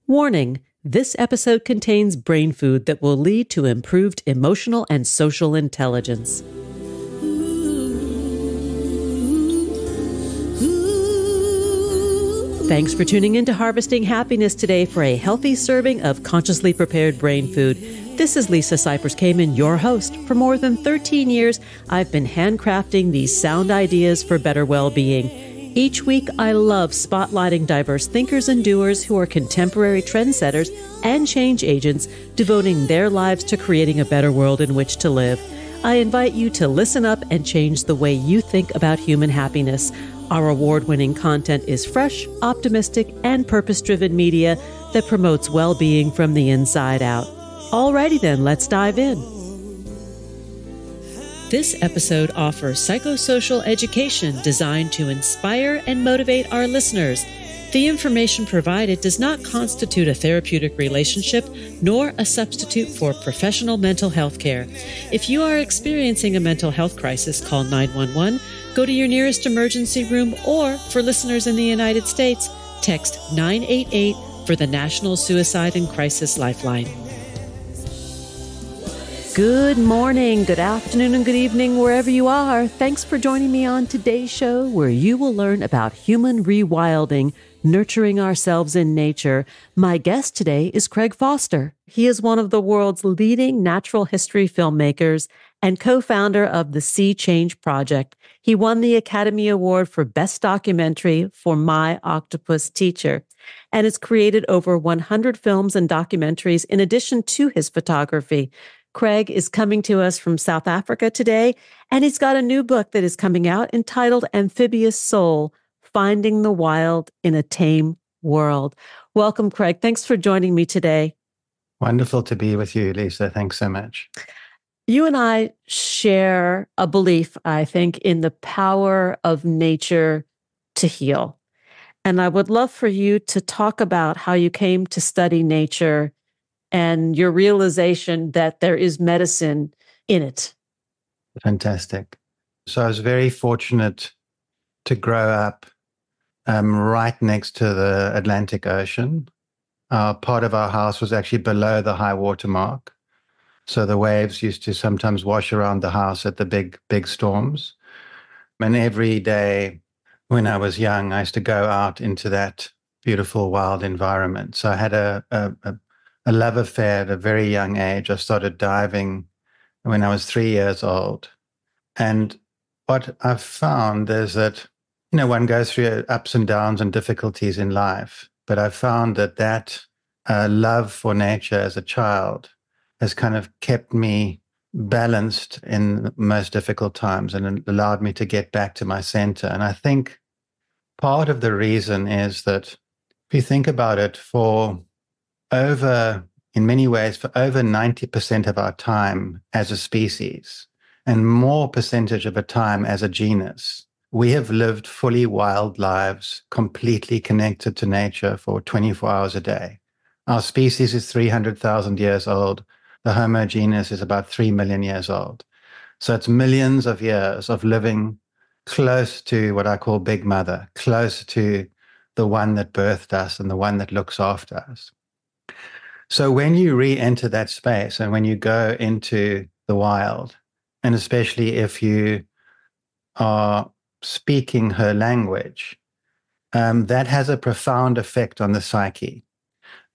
Warning, this episode contains brain food that will lead to improved emotional and social intelligence. Thanks for tuning in to Harvesting Happiness today for a healthy serving of consciously prepared brain food. This is Lisa Cypers Kamen, your host. For more than 13 years, I've been handcrafting these sound ideas for better well-being. Each week, I love spotlighting diverse thinkers and doers who are contemporary trendsetters and change agents, devoting their lives to creating a better world in which to live. I invite you to listen up and change the way you think about human happiness. Our award-winning content is fresh, optimistic, and purpose-driven media that promotes well-being from the inside out. Alrighty then, let's dive in. This episode offers psychosocial education designed to inspire and motivate our listeners. The information provided does not constitute a therapeutic relationship nor a substitute for professional mental health care. If you are experiencing a mental health crisis, call 911, go to your nearest emergency room, or for listeners in the United States, text 988 for the National Suicide and Crisis Lifeline. Good morning, good afternoon, and good evening, wherever you are. Thanks for joining me on today's show, where you will learn about human rewilding, nurturing ourselves in nature. My guest today is Craig Foster. He is one of the world's leading natural history filmmakers and co-founder of the Sea Change Project. He won the Academy Award for Best Documentary for My Octopus Teacher, and has created over 100 films and documentaries in addition to his photography. Craig is coming to us from South Africa today, and he's got a new book that is coming out entitled Amphibious Soul, Finding the Wild in a Tame World. Welcome, Craig. Thanks for joining me today. Wonderful to be with you, Lisa. Thanks so much. You and I share a belief, I think, in the power of nature to heal. And I would love for you to talk about how you came to study nature and your realization that there is medicine in it. Fantastic. So I was very fortunate to grow up right next to the Atlantic Ocean. Part of our house was actually below the high water mark. So the waves used to sometimes wash around the house at the big storms. And every day when I was young, I used to go out into that beautiful wild environment. So I had a love affair at a very young age. I started diving when I was 3 years old. And what I've found is that, one goes through ups and downs and difficulties in life. But I've found that love for nature as a child has kind of kept me balanced in the most difficult times and allowed me to get back to my center. And I think part of the reason is that if you think about it, in many ways, for over 90% of our time as a species and more percentage of a time as a genus, we have lived fully wild lives, completely connected to nature for 24 hours a day. Our species is 300,000 years old. The Homo genus is about 3 million years old. So it's millions of years of living close to what I call Big Mother, close to the one that birthed us and the one that looks after us. So when you re-enter that space and when you go into the wild, and especially if you are speaking her language, that has a profound effect on the psyche.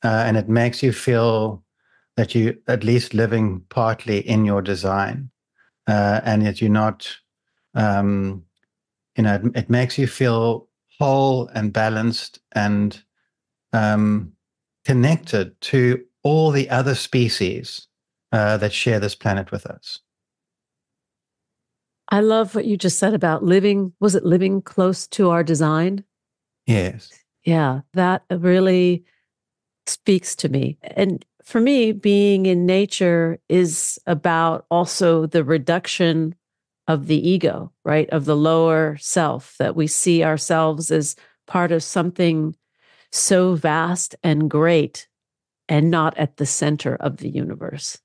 And it makes you feel that you at least living partly in your design, and that you're not, it makes you feel whole and balanced and connected to all the other species that share this planet with us. I love what you just said about living close to our design? Yes. Yeah, that really speaks to me. And for me, being in nature is about also the reduction of the ego, right? Of the lower self, that we see ourselves as part of something so vast and great and not at the center of the universe.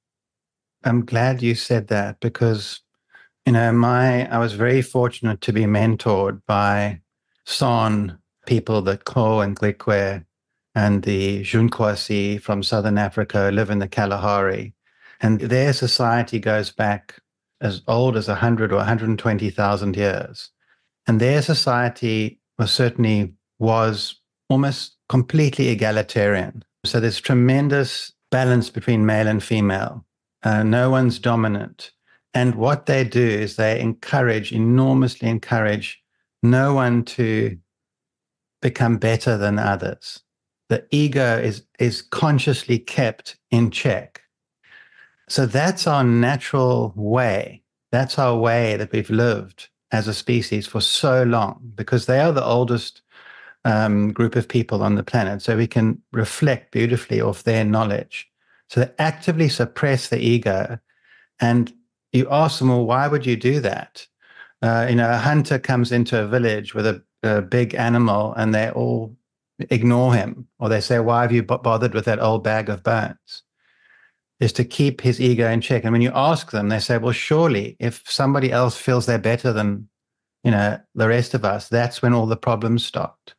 I'm glad you said that because, I was very fortunate to be mentored by San people, the Ko and Glikwe and the Junkwasi from Southern Africa live in the Kalahari. And their society goes back as old as 100 or 120,000 years. And their society was almost completely egalitarian. So there's tremendous balance between male and female. No one's dominant. And what they do is they enormously encourage no one to become better than others. The ego is consciously kept in check. So that's our natural way. That's our way that we've lived as a species for so long, because they are the oldest group of people on the planet. So we can reflect beautifully off their knowledge. So they actively suppress the ego. And you ask them, well, why would you do that? A hunter comes into a village with a big animal and they all ignore him, or they say, why have you bothered with that old bag of bones? Is to keep his ego in check. And when you ask them, they say, well, surely if somebody else feels they're better than, the rest of us, that's when all the problems start.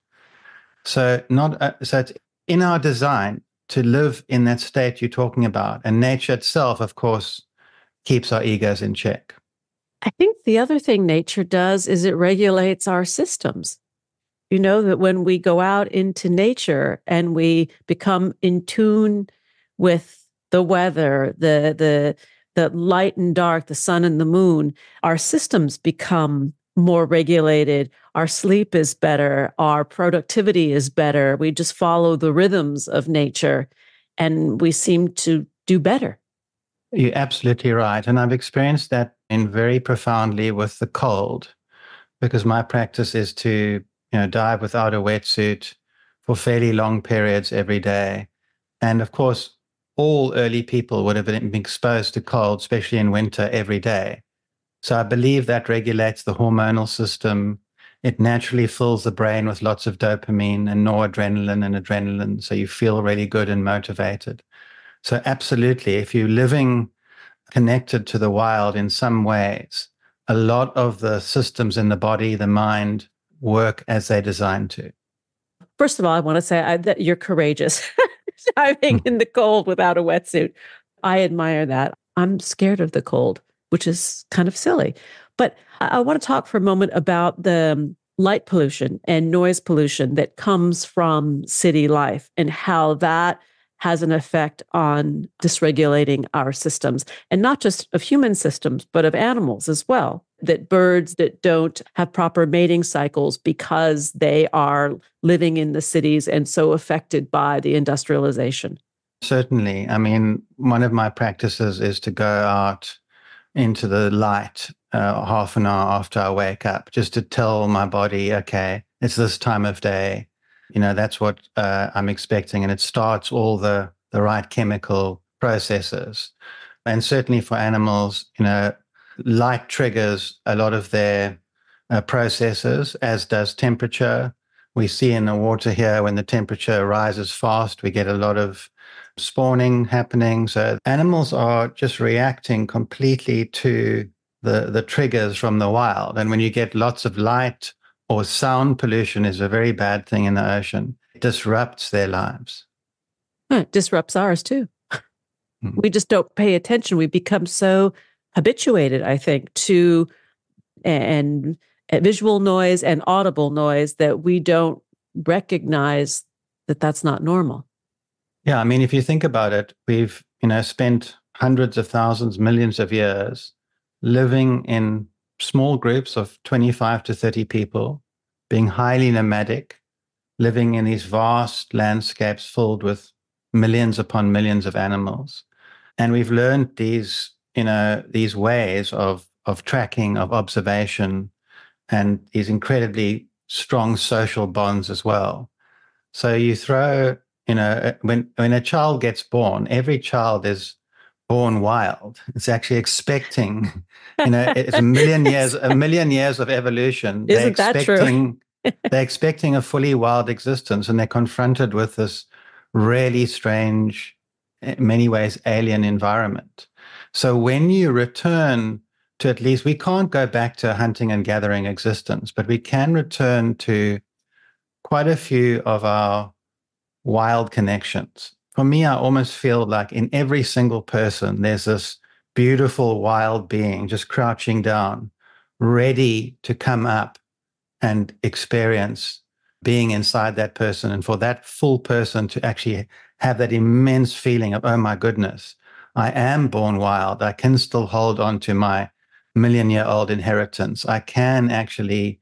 So it's in our design to live in that state you're talking about. And nature itself, of course, keeps our egos in check. I think the other thing nature does is it regulates our systems. You know, that when we go out into nature and we become in tune with the weather, the light and dark, the sun and the moon, our systems become more regulated. Our sleep is better. Our productivity is better. We just follow the rhythms of nature and we seem to do better. You're absolutely right. And I've experienced that very profoundly with the cold, because my practice is to, dive without a wetsuit for fairly long periods every day. And of course, all early people would have been exposed to cold, especially in winter, every day. So I believe that regulates the hormonal system. It naturally fills the brain with lots of dopamine and noradrenaline and adrenaline. So you feel really good and motivated. So absolutely, if you're living connected to the wild in some ways, a lot of the systems in the body, the mind, work as they're designed to. First of all, I want to say that you're courageous, diving in the cold without a wetsuit. I admire that. I'm scared of the cold, which is kind of silly. But I want to talk for a moment about the light pollution and noise pollution that comes from city life and how that has an effect on dysregulating our systems, and not just of human systems, but of animals as well. That birds that don't have proper mating cycles because they are living in the cities and so affected by the industrialization. Certainly. I mean, one of my practices is to go out into the light half an hour after I wake up, just to tell my body, okay, it's this time of day. That's what I'm expecting. And it starts all the right chemical processes. And certainly for animals, light triggers a lot of their processes, as does temperature. We see in the water here, when the temperature rises fast, we get a lot of spawning happening. So animals are just reacting completely to the triggers from the wild. And when you get lots of light or sound pollution, is a very bad thing in the ocean. It disrupts their lives. It disrupts ours too. We just don't pay attention. We become so habituated, I think, to and visual noise and audible noise that we don't recognize that that's not normal. Yeah, I mean, if you think about it, we've spent hundreds of thousands, millions of years living in small groups of 25 to 30 people, being highly nomadic, living in these vast landscapes filled with millions upon millions of animals. And we've learned these ways of tracking, of observation, and these incredibly strong social bonds as well. So you throw, when a child gets born, every child is born wild. It's actually expecting, it's a million years of evolution. Isn't that true? They're expecting a fully wild existence, and they're confronted with this really strange, in many ways, alien environment. So when you return to, at least, we can't go back to a hunting and gathering existence, but we can return to quite a few of our wild connections. For me, I almost feel like in every single person, there's this beautiful wild being just crouching down, ready to come up and experience being inside that person. And for that full person to actually have that immense feeling of, oh my goodness, I am born wild. I can still hold on to my million-year-old inheritance. I can actually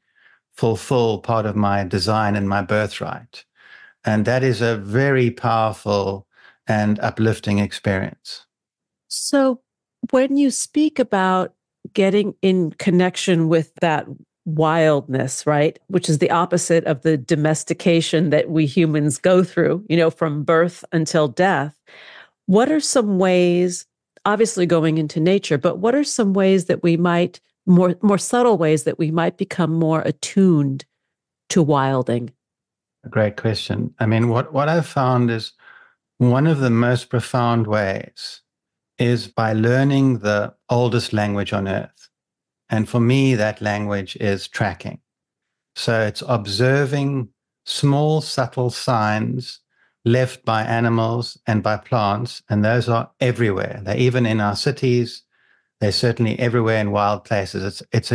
fulfill part of my design and my birthright. And that is a very powerful and uplifting experience. So, when you speak about getting in connection with that wildness, right, which is the opposite of the domestication that we humans go through, from birth until death, what are some ways, obviously going into nature, but what are some ways that we might, more subtle ways that we might become more attuned to wilding? A great question. I mean, what I've found is one of the most profound ways is by learning the oldest language on earth. And for me, that language is tracking. So it's observing small, subtle signs left by animals and by plants. And those are everywhere. They're even in our cities. They're certainly everywhere in wild places. It's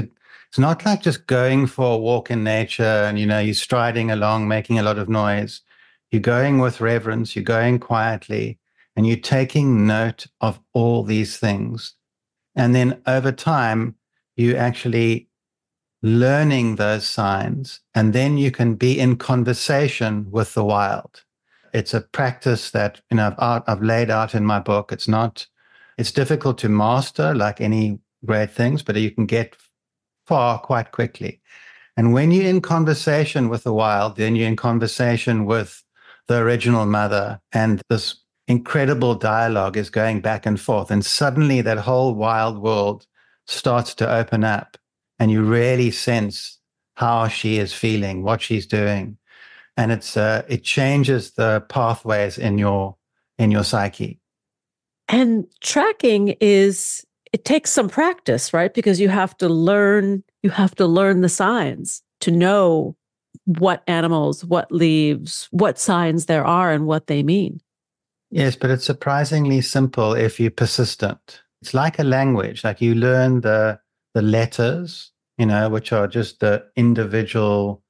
not like just going for a walk in nature and, you're striding along, making a lot of noise. You're going with reverence, you're going quietly, and you're taking note of all these things. And then over time, you actually learning those signs, and then you can be in conversation with the wild. It's a practice that I've laid out in my book. It's difficult to master like any great things, but you can get far quite quickly. And when you're in conversation with the wild, then you're in conversation with the original mother, and this incredible dialogue is going back and forth. And suddenly that whole wild world starts to open up, and you really sense how she is feeling, what she's doing. And it changes the pathways in your psyche. And tracking it takes some practice, right? Because you have to learn the signs to know what animals, what leaves, what signs there are and what they mean. Yes, but it's surprisingly simple if you're persistent. It's like a language, like you learn the letters, which are just the individual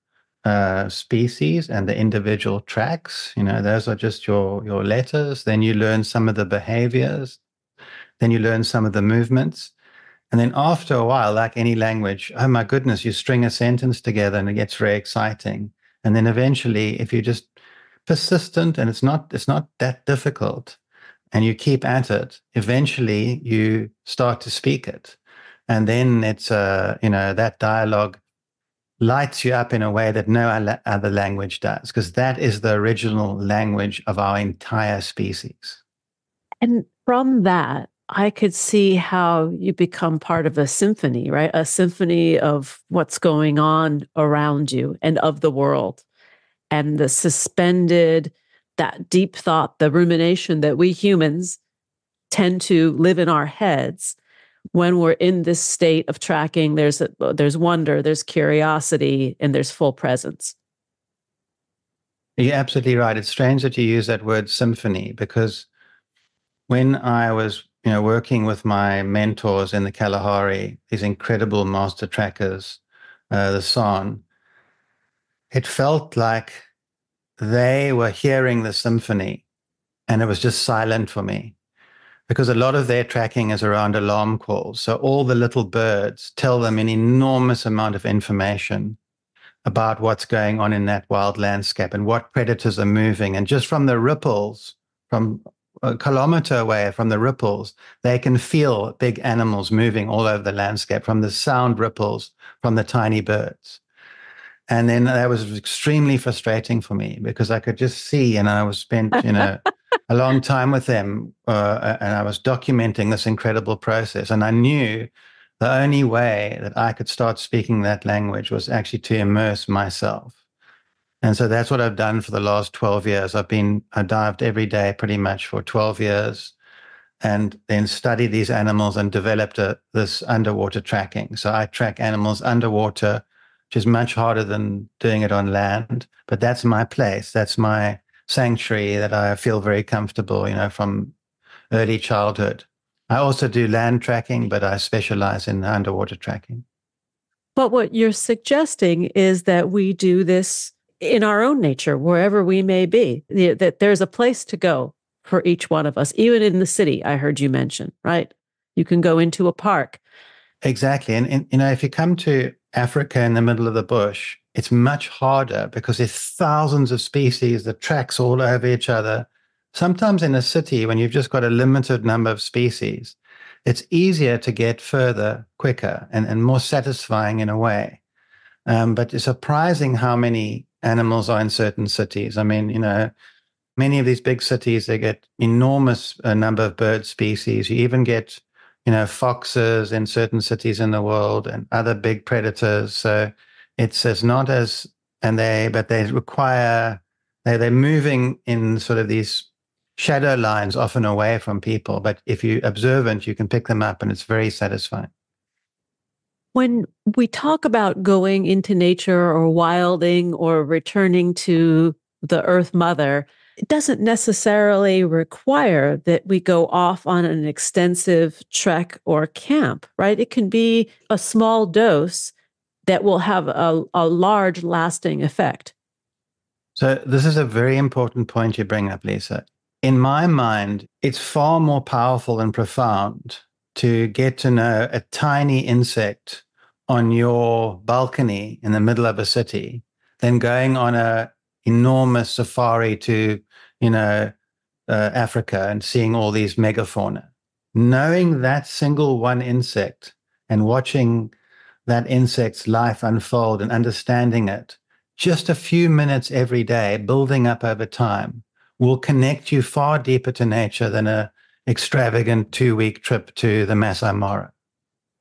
species and the individual tracks. Those are just your letters. Then you learn some of the behaviors. Then you learn some of the movements. And then after a while, like any language, oh my goodness, you string a sentence together and it gets very exciting. And then eventually, if you're just persistent and it's not that difficult and you keep at it, eventually you start to speak it. And then it's, that dialogue lights you up in a way that no other language does, because that is the original language of our entire species. And from that, I could see how you become part of a symphony, right? A symphony of what's going on around you and of the world. And the suspended, that deep thought, the rumination that we humans tend to live in our heads. When we're in this state of tracking, there's wonder, there's curiosity, and there's full presence. You're absolutely right. It's strange that you use that word symphony, because when I was, working with my mentors in the Kalahari, these incredible master trackers, the San, it felt like they were hearing the symphony and it was just silent for me, because a lot of their tracking is around alarm calls. So all the little birds tell them an enormous amount of information about what's going on in that wild landscape and what predators are moving. And just from the ripples, from a kilometer away from the ripples, they can feel big animals moving all over the landscape from the sound ripples from the tiny birds. And then that was extremely frustrating for me, because I could just see, and I was spent, a long time with them, and I was documenting this incredible process. And I knew the only way that I could start speaking that language was actually to immerse myself. And so that's what I've done for the last 12 years. I dived every day pretty much for 12 years, and then studied these animals and developed this underwater tracking. So I track animals underwater, which is much harder than doing it on land. But that's my place. That's my sanctuary that I feel very comfortable, from early childhood. I also do land tracking, but I specialize in underwater tracking. But what you're suggesting is that we do this in our own nature, wherever we may be, that there's a place to go for each one of us, even in the city, I heard you mention, right? You can go into a park. Exactly. And if you come to Africa in the middle of the bush, it's much harder because there's thousands of species, the tracks all over each other. Sometimes in a city, when you've just got a limited number of species, it's easier to get further quicker and more satisfying in a way. But it's surprising how many animals are in certain cities. I mean, many of these big cities, they get enormous number of bird species. You even get, foxes in certain cities in the world and other big predators. So it's not as, but they require, they're moving in sort of these shadow lines, often away from people. But if you're observant, you can pick them up and it's very satisfying. When we talk about going into nature or wilding or returning to the Earth Mother, it doesn't necessarily require that we go off on an extensive trek or camp, right? It can be a small dose that will have a large lasting effect. So this is a very important point you bring up, Lisa. In my mind, it's far more powerful and profound to get to know a tiny insect on your balcony in the middle of a city than going on a enormous safari to, Africa and seeing all these megafauna. Knowing that single one insect and watching that insect's life unfold and understanding it, just a few minutes every day, building up over time, will connect you far deeper to nature than an extravagant 2-week trip to the Masai Mara.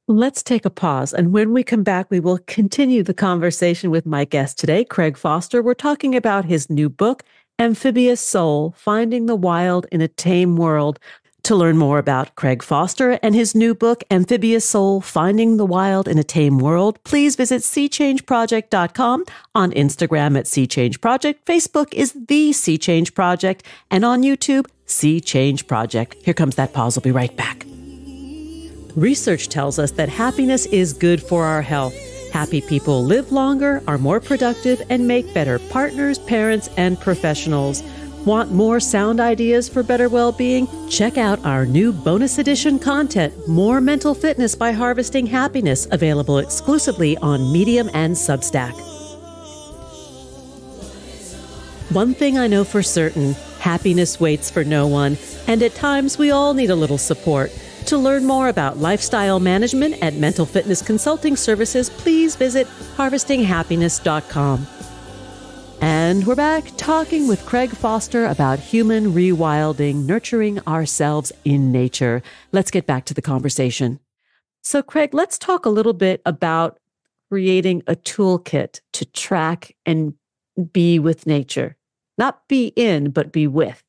Let's take a pause. And when we come back, we will continue the conversation with my guest today, Craig Foster. We're talking about his new book, Amphibious Soul, Finding the Wild in a Tame World. To learn more about Craig Foster and his new book, Amphibious Soul, Finding the Wild in a Tame World, please visit seachangeproject.com, on Instagram at Sea Change Project, Facebook is The Sea Change Project, and on YouTube, Sea Change Project. Here comes that pause. We'll be right back. Research tells us that happiness is good for our health. Happy people live longer, are more productive, and make better partners, parents, and professionals. Want more sound ideas for better well-being? Check out our new bonus edition content, More Mental Fitness by Harvesting Happiness, available exclusively on Medium and Substack. One thing I know for certain, happiness waits for no one, and at times we all need a little support. To learn more about lifestyle management and mental fitness consulting services, please visit harvestinghappiness.com. And we're back talking with Craig Foster about human rewilding, nurturing ourselves in nature. Let's get back to the conversation. So, Craig, let's talk a little bit about creating a toolkit to track and be with nature. Not be in, but be with.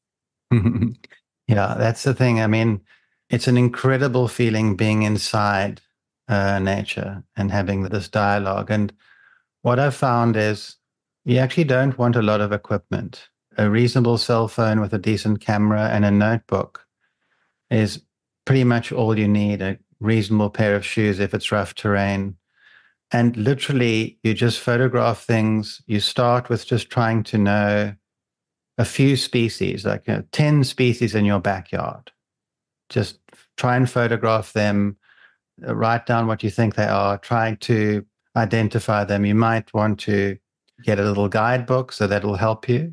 Yeah, that's the thing. I mean, it's an incredible feeling being inside nature and having this dialogue. And what I've found is you actually don't want a lot of equipment. A reasonable cell phone with a decent camera and a notebook is pretty much all you need. A reasonable pair of shoes if it's rough terrain. And literally, you just photograph things. You start with just trying to know a few species, like 10 species in your backyard. Just try and photograph them, write down what you think they are, trying to identify them. You might want to get a little guidebook so that'll help you.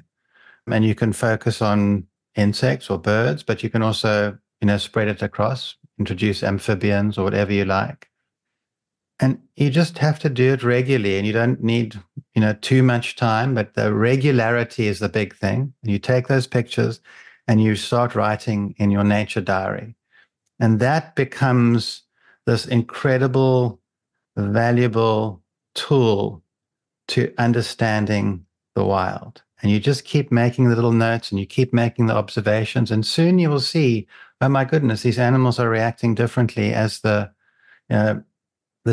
And you can focus on insects or birds, but you can also, spread it across, introduce amphibians or whatever you like. And you just have to do it regularly, and you don't need, too much time, but the regularity is the big thing. And you take those pictures and you start writing in your nature diary. And that becomes this incredible, valuable tool to understanding the wild. And you just keep making the little notes and you keep making the observations. And soon you will see, oh my goodness, these animals are reacting differently as the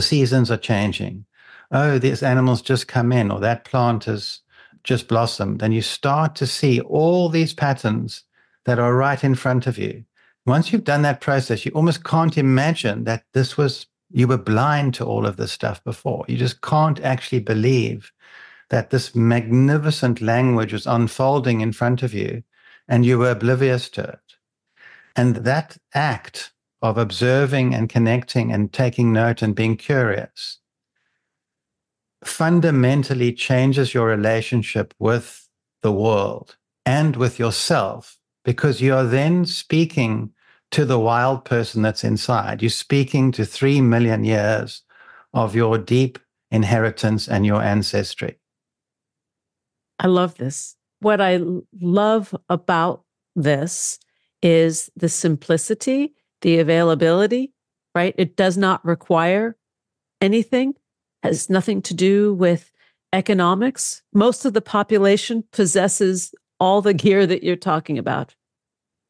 seasons are changing. Oh, these animals just come in, or that plant has just blossomed, and you start to see all these patterns that are right in front of you. Once you've done that process, you almost can't imagine that you were blind to all of this stuff before. You just can't actually believe that this magnificent language was unfolding in front of you and you were oblivious to it. And that act of observing and connecting and taking note and being curious fundamentally changes your relationship with the world and with yourself, because you are then speaking to the wild person that's inside. You're speaking to 3 million years of your deep inheritance and your ancestry. I love this. What I love about this is the simplicity, the availability, right? It does not require anything, has nothing to do with economics. Most of the population possesses all the gear that you're talking about.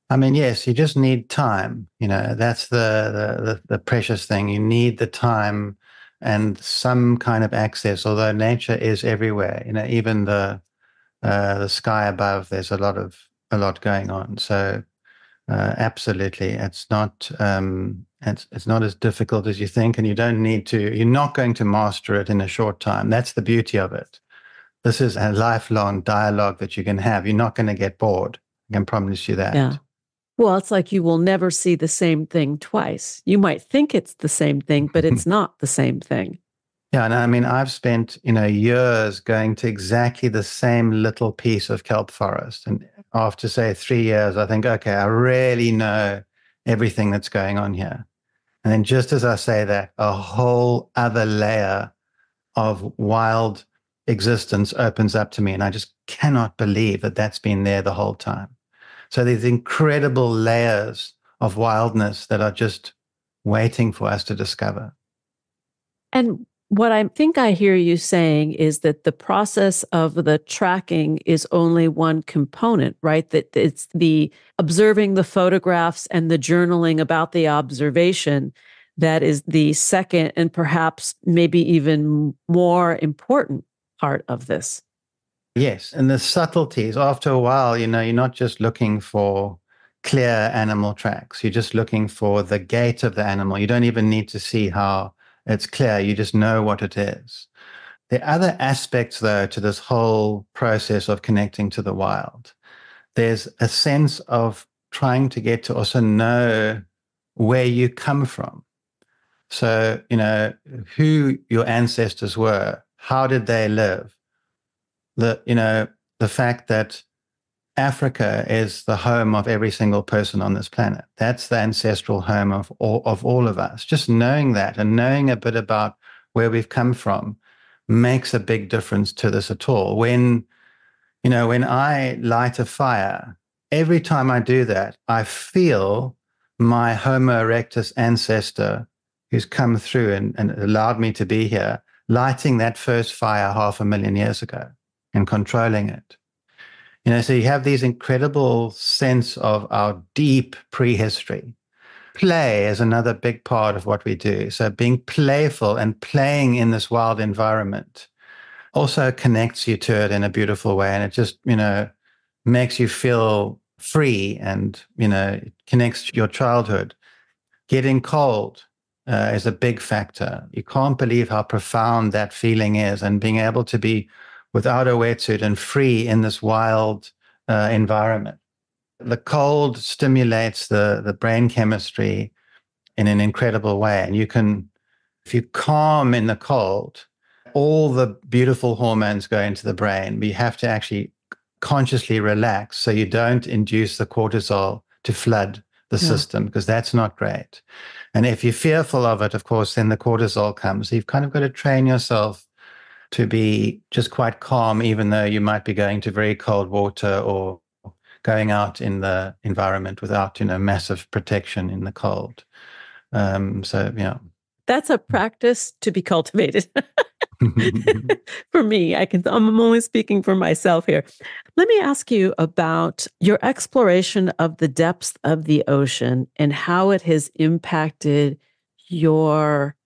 I mean, yes, you just need time. That's the precious thing. You need the time and some kind of access, although nature is everywhere. Even the sky above, there's a lot going on. So absolutely, it's not as difficult as you think, and you don't need to. You're not going to master it in a short time. That's the beauty of it. This is a lifelong dialogue that you can have. You're not going to get bored. I can promise you that. Yeah. Well, it's like you will never see the same thing twice. You might think it's the same thing, but it's not the same thing. Yeah, and I mean, I've spent, years going to exactly the same little piece of kelp forest. And after, say, 3 years, I think, okay, I really know everything that's going on here. And then just as I say that, a whole other layer of wild existence opens up to me. And I just cannot believe that that's been there the whole time. So these incredible layers of wildness that are just waiting for us to discover. And what I think I hear you saying is that the process of the tracking is only one component, right? That it's the observing the photographs and the journaling about the observation that is the second and perhaps maybe even more important part of this. Yes, and the subtleties, after a while, you're not just looking for clear animal tracks. You're just looking for the gait of the animal. You don't even need to see how it's clear. You just know what it is. There are other aspects, though, to this whole process of connecting to the wild. There's a sense of trying to get to also know where you come from. So, who your ancestors were, how did they live? The fact that Africa is the home of every single person on this planet. That's the ancestral home of all of us. Just knowing that and knowing a bit about where we've come from makes a big difference to this at all. When I light a fire, every time I do that, I feel my Homo erectus ancestor who's come through and allowed me to be here, lighting that first fire 500,000 years ago and controlling it. So you have these incredible sense of our deep prehistory. Play is another big part of what we do. So being playful and playing in this wild environment also connects you to it in a beautiful way. And it just, makes you feel free and, it connects to your childhood. Getting cold is a big factor. You can't believe how profound that feeling is, and being able to be without a wetsuit and free in this wild environment. The cold stimulates the brain chemistry in an incredible way. And if you calm in the cold, all the beautiful hormones go into the brain, but you have to actually consciously relax so you don't induce the cortisol to flood the system, because that's not great. And if you're fearful of it, of course, then the cortisol comes. So you've kind of got to train yourself to be just quite calm, even though you might be going to very cold water or going out in the environment without, massive protection in the cold. That's a practice to be cultivated. For me, I'm only speaking for myself here. Let me ask you about your exploration of the depths of the ocean and how it has impacted your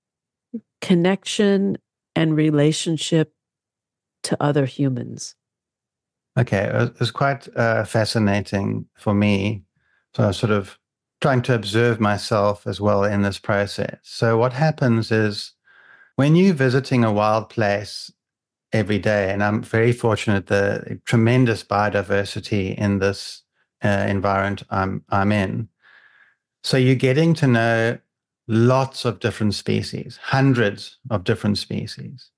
connection and relationship to other humans. Okay, it was quite fascinating for me. So I was sort of trying to observe myself as well in this process. So what happens is when you're visiting a wild place every day, and I'm very fortunate, the tremendous biodiversity in this environment I'm in. So you're getting to know lots of different species, hundreds of different species.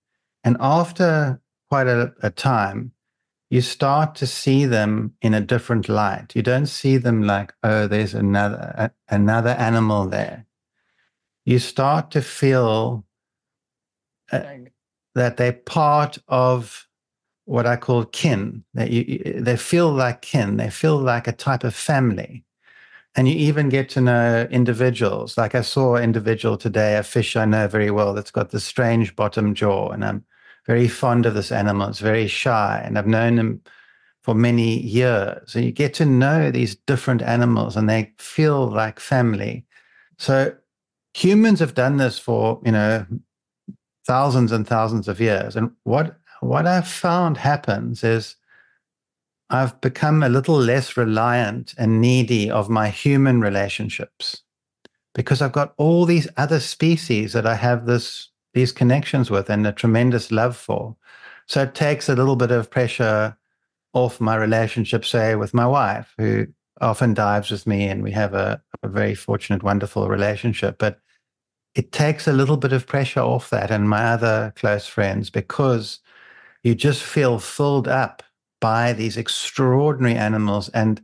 And after quite a time, you start to see them in a different light. You don't see them like, oh, there's another animal there. You start to feel uh, that they're part of what I call kin. That they feel like kin. They feel like a type of family. And you even get to know individuals. Like I saw an individual today, a fish I know very well that's got this strange bottom jaw. And I'm very fond of this animal. It's very shy. And I've known him for many years. And you get to know these different animals and they feel like family. So humans have done this for, thousands and thousands of years. And what I've found happens is I've become a little less reliant and needy of my human relationships because I've got all these other species that I have these connections with and a tremendous love for. So it takes a little bit of pressure off my relationship, say, with my wife, who often dives with me, and we have a very fortunate, wonderful relationship. But it takes a little bit of pressure off that and my other close friends because you just feel filled up by these extraordinary animals. And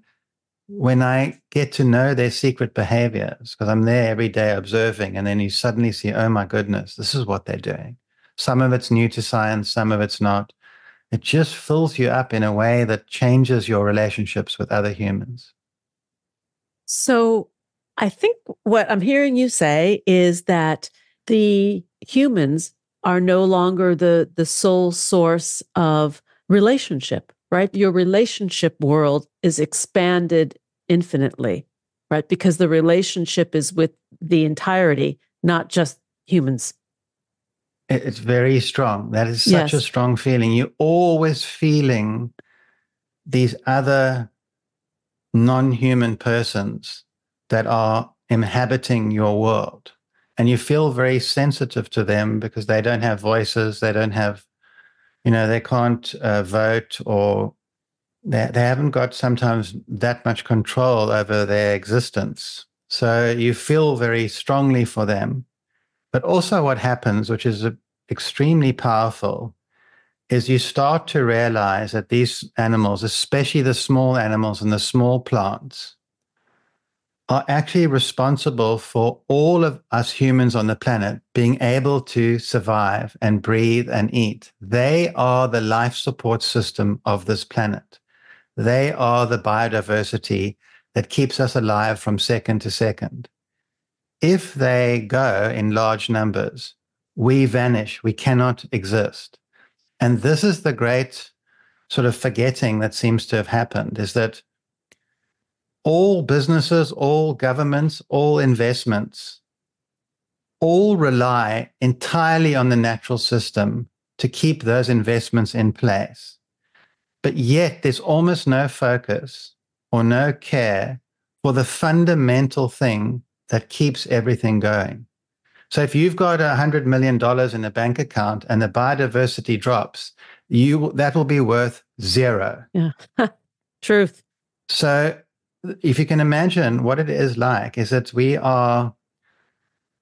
when I get to know their secret behaviors, because I'm there every day observing, and then you suddenly see, oh my goodness, this is what they're doing. Some of it's new to science, some of it's not. It just fills you up in a way that changes your relationships with other humans. So I think what I'm hearing you say is that the humans are no longer the sole source of relationship, right? Your relationship world is expanded infinitely, right? Because the relationship is with the entirety, not just humans. It's very strong. That is such a Yes. strong feeling. You're always feeling these other non-human persons that are inhabiting your world. And you feel very sensitive to them because they don't have voices. They don't have, they can't vote, or they haven't got sometimes that much control over their existence. So you feel very strongly for them. But also what happens, which is extremely powerful, is you start to realize that these animals, especially the small animals and the small plants, are actually responsible for all of us humans on the planet being able to survive and breathe and eat. They are the life support system of this planet. They are the biodiversity that keeps us alive from second to second. If they go in large numbers, we vanish. We cannot exist. And this is the great sort of forgetting that seems to have happened, is that all businesses, all governments, all investments, all rely entirely on the natural system to keep those investments in place. But yet there's almost no focus or no care for the fundamental thing that keeps everything going. So if you've got $100 million in a bank account and the biodiversity drops, that will be worth zero. Yeah. Truth. So if you can imagine what it is that we are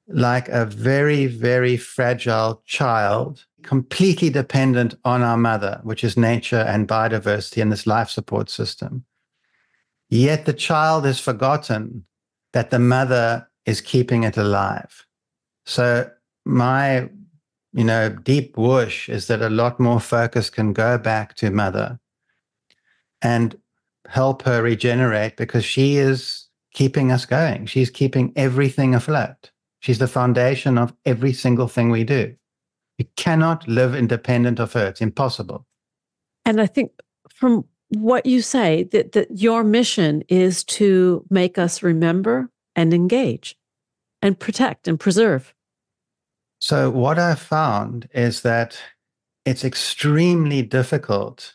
like a very, very fragile child, completely dependent on our mother, which is nature and biodiversity and this life support system. Yet the child has forgotten that the mother is keeping it alive. So my, deep wish is that a lot more focus can go back to mother and help her regenerate, because she is keeping us going. She's keeping everything afloat. She's the foundation of every single thing we do. You cannot live independent of her. It's impossible. And I think from what you say, that your mission is to make us remember and engage and protect and preserve. So what I found is that it's extremely difficult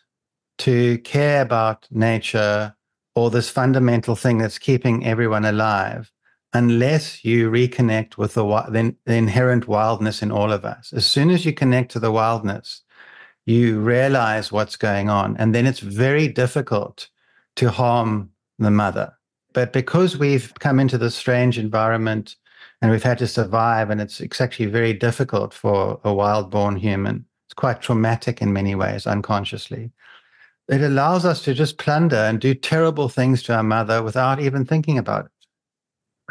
to care about nature or this fundamental thing that's keeping everyone alive unless you reconnect with the inherent wildness in all of us. As soon as you connect to the wildness, you realize what's going on, and then it's very difficult to harm the mother. But because we've come into this strange environment and we've had to survive, and it's actually very difficult for a wild-born human. It's quite traumatic in many ways, unconsciously. It allows us to just plunder and do terrible things to our mother without even thinking about it.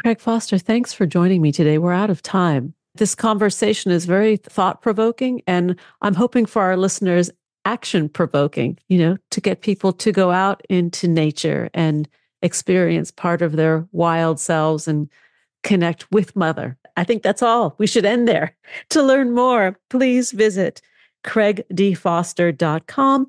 Craig Foster, thanks for joining me today. We're out of time. This conversation is very thought-provoking, and I'm hoping for our listeners, action-provoking, to get people to go out into nature and experience part of their wild selves and connect with Mother. I think that's all. We should end there. To learn more, please visit craigdfoster.com.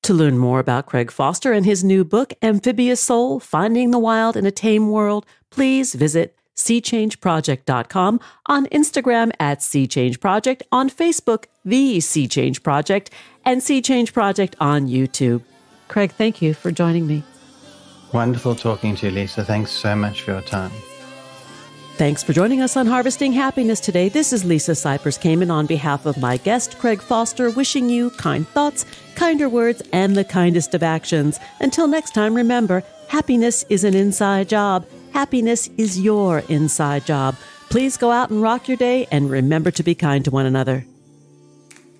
To learn more about Craig Foster and his new book, Amphibious Soul, Finding the Wild in a Tame World, please visit seachangeproject.com, on Instagram at Sea Change Project, on Facebook, The Sea Change Project, and Sea Change Project on YouTube. Craig, thank you for joining me. Wonderful talking to you, Lisa. Thanks so much for your time. Thanks for joining us on Harvesting Happiness today. This is Lisa Cypers Kamen on behalf of my guest, Craig Foster, wishing you kind thoughts, kinder words, and the kindest of actions. Until next time, remember, happiness is an inside job. Happiness is your inside job. Please go out and rock your day, and remember to be kind to one another.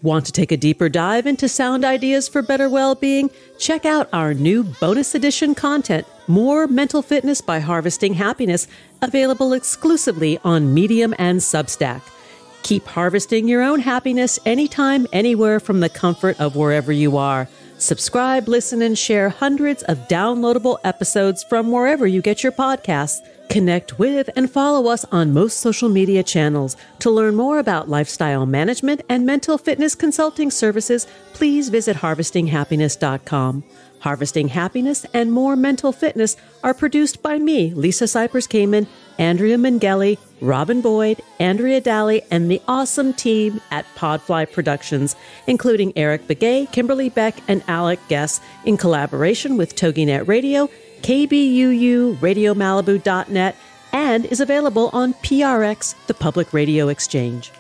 Want to take a deeper dive into sound ideas for better well-being? Check out our new bonus edition content, More Mental Fitness by Harvesting Happiness, available exclusively on Medium and Substack. Keep harvesting your own happiness anytime, anywhere from the comfort of wherever you are. Subscribe, listen, and share hundreds of downloadable episodes from wherever you get your podcasts. Connect with and follow us on most social media channels. To learn more about lifestyle management and mental fitness consulting services, please visit harvestinghappiness.com. Harvesting Happiness and More Mental Fitness are produced by me, Lisa Cypers Kamen, Andrea Mengele, Robin Boyd, Andrea Daly, and the awesome team at Podfly Productions, including Eric Begay, Kimberly Beck, and Alec Guess, in collaboration with TogiNet Radio, KBUU, RadioMalibu.net, and is available on PRX, the Public Radio Exchange.